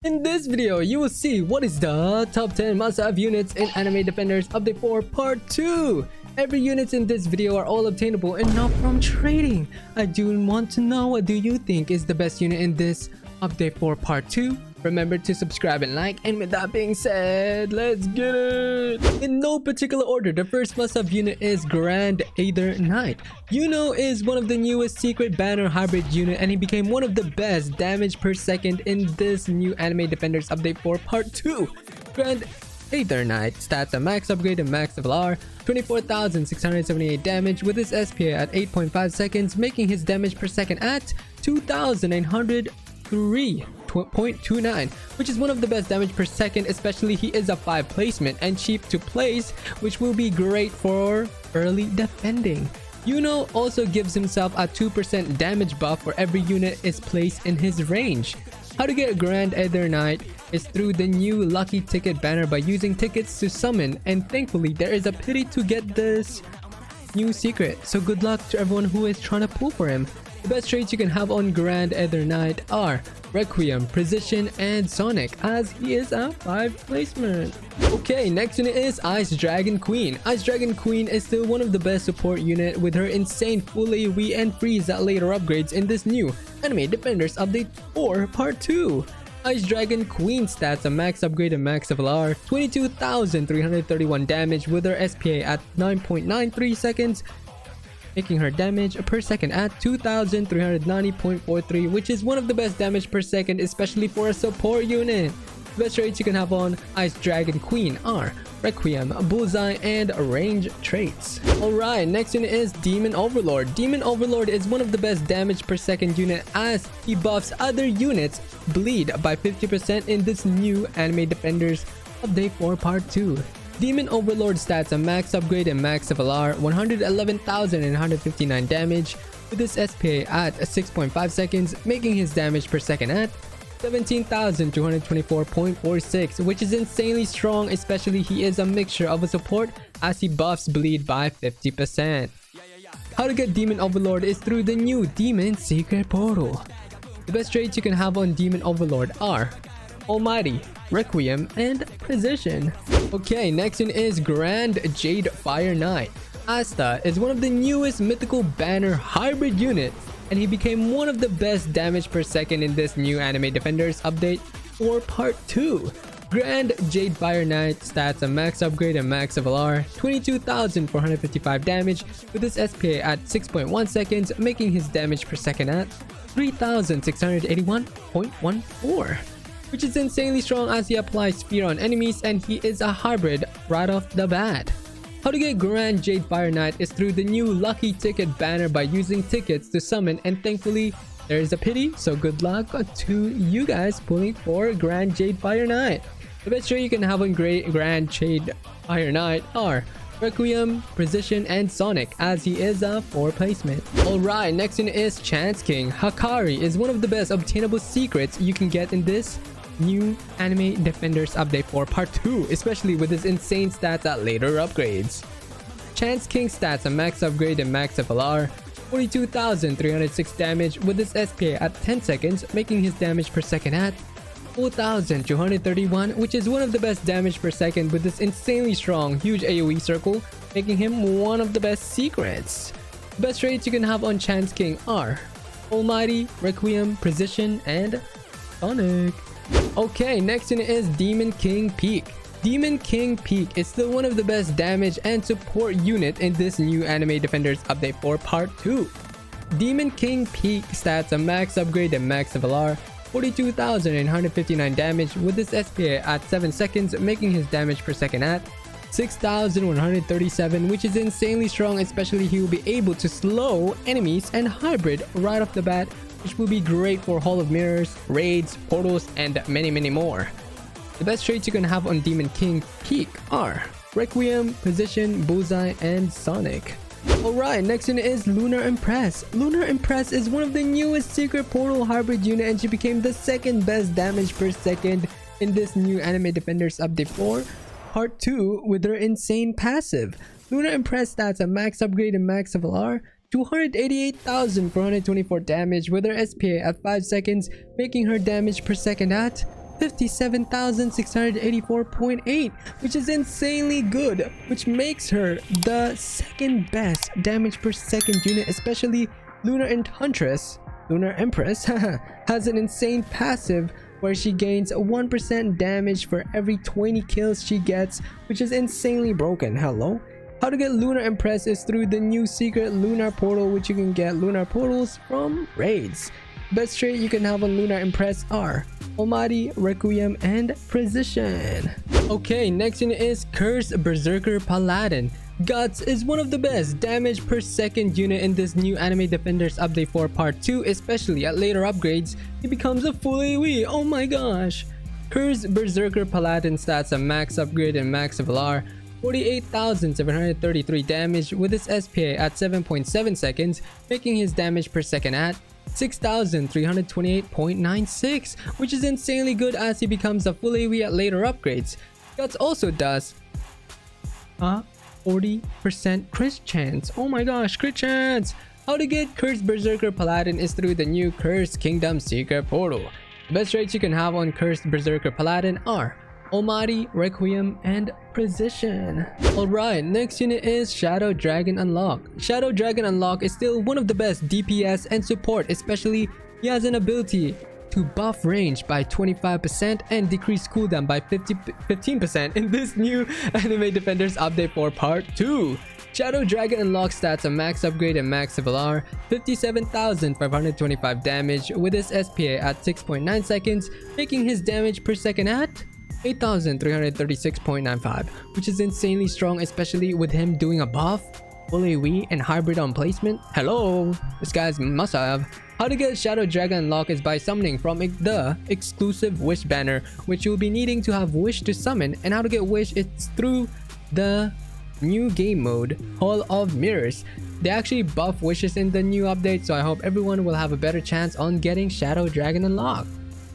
In this video, you will see what is the top 10 must-have units in Anime Defenders Update 4 Part 2. Every units in this video are all obtainable and not from trading. I do want to know, what do you think is the best unit in this Update 4 Part 2? Remember to subscribe and like, and with that being said, let's get it! In no particular order, the first must-have unit is Grand Aether Knight. Yuno is one of the newest secret banner hybrid unit, and he became one of the best damage per second in this new Anime Defenders Update 4 Part 2. Grand Aether Knight stats a max upgrade and max level R, 24,678 damage with his SPA at 8.5 seconds, making his damage per second at 2,903.29, which is one of the best damage per second, especially he is a 5 placement and cheap to place, which will be great for early defending. Yuno also gives himself a 2% damage buff for every unit is placed in his range. How to get Grand Aether Knight is through the new lucky ticket banner by using tickets to summon, and thankfully there is a pity to get this new secret, so good luck to everyone who is trying to pull for him. The best traits you can have on Grand Aether Knight are Requiem, Precision, and Sonic, as he is a 5 placement. Okay, next unit is Ice Dragon Queen. Ice Dragon Queen is still one of the best support unit with her insane full AoE and freeze at later upgrades in this new Anime Defenders Update 4 Part 2. Ice Dragon Queen stats a max upgrade and max level R, 22,331 damage with her SPA at 9.93 seconds, making her damage per second at 2,390.43, which is one of the best damage per second, especially for a support unit. The best traits you can have on Ice Dragon Queen are Requiem, Bullseye, and range traits. Alright, next unit is Demon Overlord. Demon Overlord is one of the best damage per second unit as he buffs other units bleed by 50% in this new Anime Defenders Update 4 Part 2. Demon Overlord stats a max upgrade and max level R, 111,159 damage with his SPA at 6.5 seconds, making his damage per second at 17,224.46, which is insanely strong, especially he is a mixture of a support as he buffs bleed by 50%. How to get Demon Overlord is through the new Demon Secret Portal. The best traits you can have on Demon Overlord are Almighty, Requiem, and Precision. Okay, next one is Grand Jade Fire Knight. Asta is one of the newest mythical banner hybrid unit, and he became one of the best damage per second in this new Anime Defenders Update 4 Part 2. Grand Jade Fire Knight stats a max upgrade and max level R, 22,455 damage with his SPA at 6.1 seconds, making his damage per second at 3,681.14. which is insanely strong as he applies spear on enemies, and he is a hybrid right off the bat. How to get Grand Jade Fire Knight is through the new lucky ticket banner by using tickets to summon, and thankfully there is a pity, so good luck to you guys pulling for Grand Jade Fire Knight. The best trait you can have on Grand Jade Fire Knight are Requiem, Precision, and Sonic, as he is a 4 placement. Alright, next one is Chance King. Hakari is one of the best obtainable secrets you can get in this new Anime Defenders Update 4 Part 2, especially with his insane stats at later upgrades. Chance King stats a max upgrade and max FLR, 42,306 damage with his SPA at 10 seconds, making his damage per second at 4,231, which is one of the best damage per second with this insanely strong huge AoE circle, making him one of the best secrets. The best traits you can have on Chance King are Almighty, Requiem, Precision, and Sonic. Okay, next one is Demon King Peak. Demon King Peak is still one of the best damage and support unit in this new Anime Defenders Update 4 Part 2. Demon King Peak stats a max upgrade and max level R, 42,959 damage with his SPA at 7 seconds, making his damage per second at 6,137, which is insanely strong, especially he will be able to slow enemies and hybrid right off the bat, which will be great for Hall of Mirrors, raids, portals, and many more. The best traits you can have on Demon King Peak are Requiem, Precision, Bullseye, and Sonic. Alright, next one is Lunar Empress. Lunar Empress is one of the newest secret portal hybrid unit, and she became the second best damage per second in this new Anime Defenders Update 4 Part 2 with her insane passive. Lunar Empress stats a max upgrade and max level R, 288,424 damage with her SPA at 5 seconds, making her damage per second at 57,684.8, which is insanely good, which makes her the second best damage per second unit, especially Lunar Empress has an insane passive where she gains 1% damage for every 20 kills she gets, which is insanely broken. Hello? How to get Lunar Empress is through the new secret Lunar Portal, which you can get Lunar Portals from raids. Best trait you can have on Lunar Empress are Almighty, Requiem, and Precision. Okay, next unit is Cursed Berserker Paladin. Guts is one of the best damage per second unit in this new Anime Defenders Update 4 Part 2, especially at later upgrades. He becomes a full AoE, oh my gosh! Cursed Berserker Paladin stats a max upgrade and max Valar, 48,733 damage with his SPA at 7.7 seconds, making his damage per second at 6,328.96, which is insanely good as he becomes a full AoE at later upgrades. Guts also does 40% crit chance. Oh my gosh, crit chance! How to get Cursed Berserker Paladin is through the new Cursed Kingdom Secret Portal. The best traits you can have on Cursed Berserker Paladin are Almighty, Requiem, and Precision. Alright, next unit is Shadow Dragon Unlock. Shadow Dragon Unlock is still one of the best DPS and support, especially he has an ability to buff range by 25% and decrease cooldown by 15% in this new Anime Defenders Update 4 Part 2. Shadow Dragon Unlock stats a max upgrade and max Valar, 57,525 damage with his SPA at 6.9 seconds, making his damage per second at 8,336.95, which is insanely strong, especially with him doing a buff, full AoE, and hybrid on placement. Hello, this guy's must have. How to get Shadow Dragon Unlock is by summoning from the exclusive Wish banner, which you'll be needing to have Wish to summon. And how to get Wish, it's through the new game mode, Hall of Mirrors. They actually buff wishes in the new update, so I hope everyone will have a better chance on getting Shadow Dragon Unlock.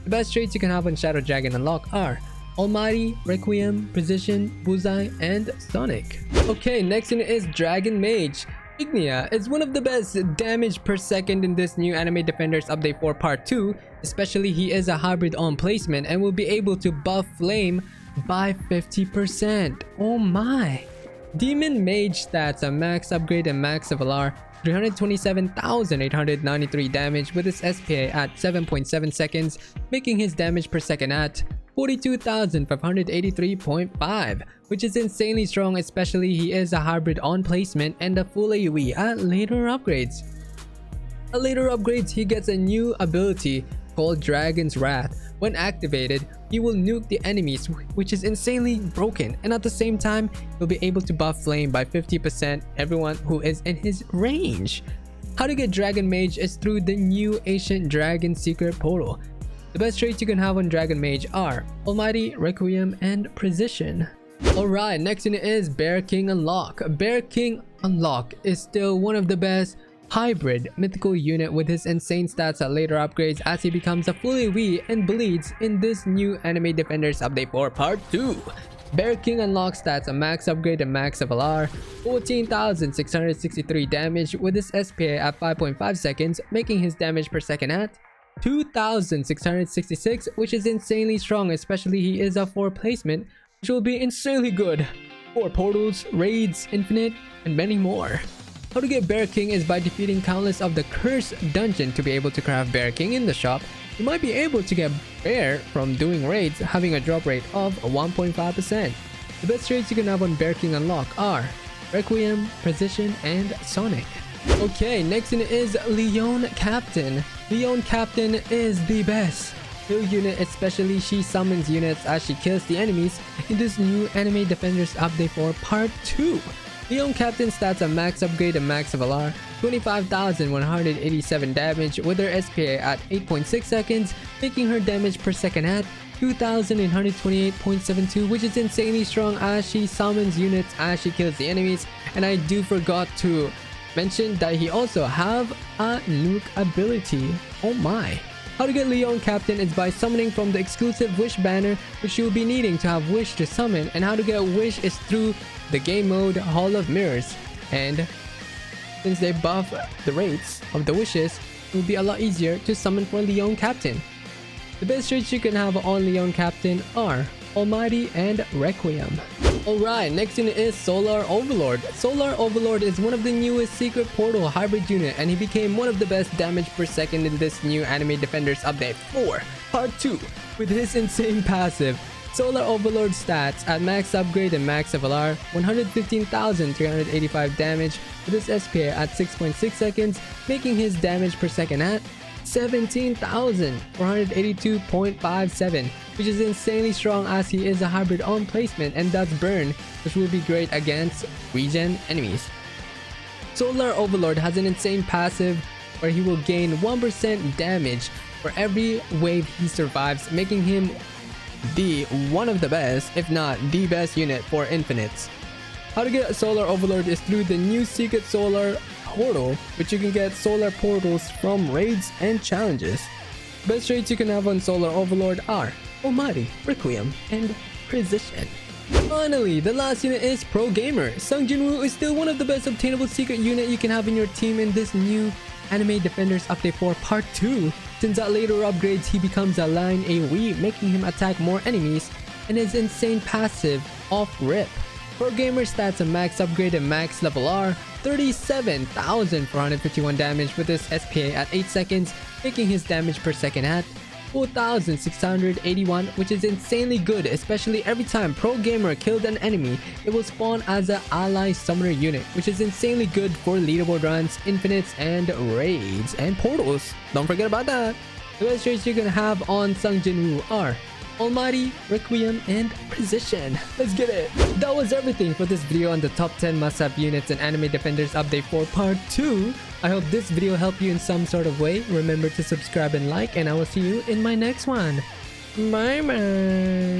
The best traits you can have on Shadow Dragon Unlock are Almighty, Requiem, Precision, Bullseye, and Sonic. Okay, next unit is Dragon Mage. Ignia is one of the best damage per second in this new Anime Defenders Update 4 Part 2, especially he is a hybrid on placement and will be able to buff Flame by 50%. Oh my! Demon Mage stats a max upgrade and max Valar, 327,893 damage with his SPA at 7.7 seconds, making his damage per second at 42,583.5, which is insanely strong, especially he is a hybrid on placement and a full AoE at later upgrades. At later upgrades, he gets a new ability called Dragon's Wrath. When activated, he will nuke the enemies, which is insanely broken, and at the same time, he'll be able to buff Flame by 50% everyone who is in his range. How to get Dragon Mage is through the new Ancient Dragon Secret Portal. The best traits you can have on Dragon Mage are Almighty, Requiem, and Precision. Alright, next unit is Bear King Unlock. Bear King Unlock is still one of the best hybrid mythical unit with his insane stats at later upgrades as he becomes a full AoE and bleeds in this new Anime Defenders Update 4 Part 2. Bear King Unlock stats a max upgrade and max Valar, 14,663 damage with his SPA at 5.5 seconds, making his damage per second at 2,666, which is insanely strong, especially he is a 4 placement, which will be insanely good for portals, raids, infinite, and many more. How to get Bear King is by defeating countless of the cursed dungeon to be able to craft Bear King in the shop. You might be able to get Bear from doing raids having a drop rate of 1.5%. The best traits you can have on Bear King Unlock are Requiem, Precision, and Sonic. Okay, next unit is Leon Captain. Leon Captain is the best kill unit, especially she summons units as she kills the enemies in this new Anime Defenders Update 4 Part 2. Leon Captain stats a max upgrade and max Valar, 25,187 damage with her SPA at 8.6 seconds, making her damage per second at 2,828.72, which is insanely strong as she summons units as she kills the enemies. And I do forgot to mention that he also have a nuke ability. Oh my! How to get Leon Captain is by summoning from the exclusive Wish banner, which you'll be needing to have Wish to summon. And how to get Wish is through the game mode Hall of Mirrors. And since they buff the rates of the wishes, it will be a lot easier to summon for Leon Captain. The best traits you can have on Leon Captain are Almighty and Requiem. Alright, next unit is Solar Overlord. Solar Overlord is one of the newest secret portal hybrid unit, and he became one of the best damage per second in this new Anime Defenders update 4 Part 2 with his insane passive. Solar Overlord stats at max upgrade and max FLR, 115,385 damage with his SPA at 6.6 seconds, making his damage per second at 17,482.57, which is insanely strong as he is a hybrid on placement and does burn, which will be great against regen enemies. Solar Overlord has an insane passive where he will gain 1% damage for every wave he survives, making him one of the best, if not the best unit for infinites. How to get Solar Overlord is through the new secret solar portal, which you can get solar portals from raids and challenges. Best traits you can have on Solar Overlord are Almighty, Requiem, and Precision. Finally, the last unit is Pro Gamer. Sun Jin Woo is still one of the best obtainable secret unit you can have in your team in this new Anime Defenders Update 4 Part 2. Since at later upgrades he becomes a line AoE, making him attack more enemies, and his insane passive off rip. Pro Gamer stats at max upgrade and max level are 37,451 damage with his SPA at 8 seconds, making his damage per second at 4,681, which is insanely good, especially every time Pro Gamer killed an enemy, it will spawn as an ally summoner unit, which is insanely good for leaderboard runs, infinites, and raids, and portals. Don't forget about that. The best traits you can have on Sun Jin Woo are Almighty, Requiem, and Precision. Let's get it! That was everything for this video on the top 10 must-have units in Anime Defenders Update 4 Part 2. I hope this video helped you in some sort of way. Remember to subscribe and like, and I will see you in my next one. Bye bye!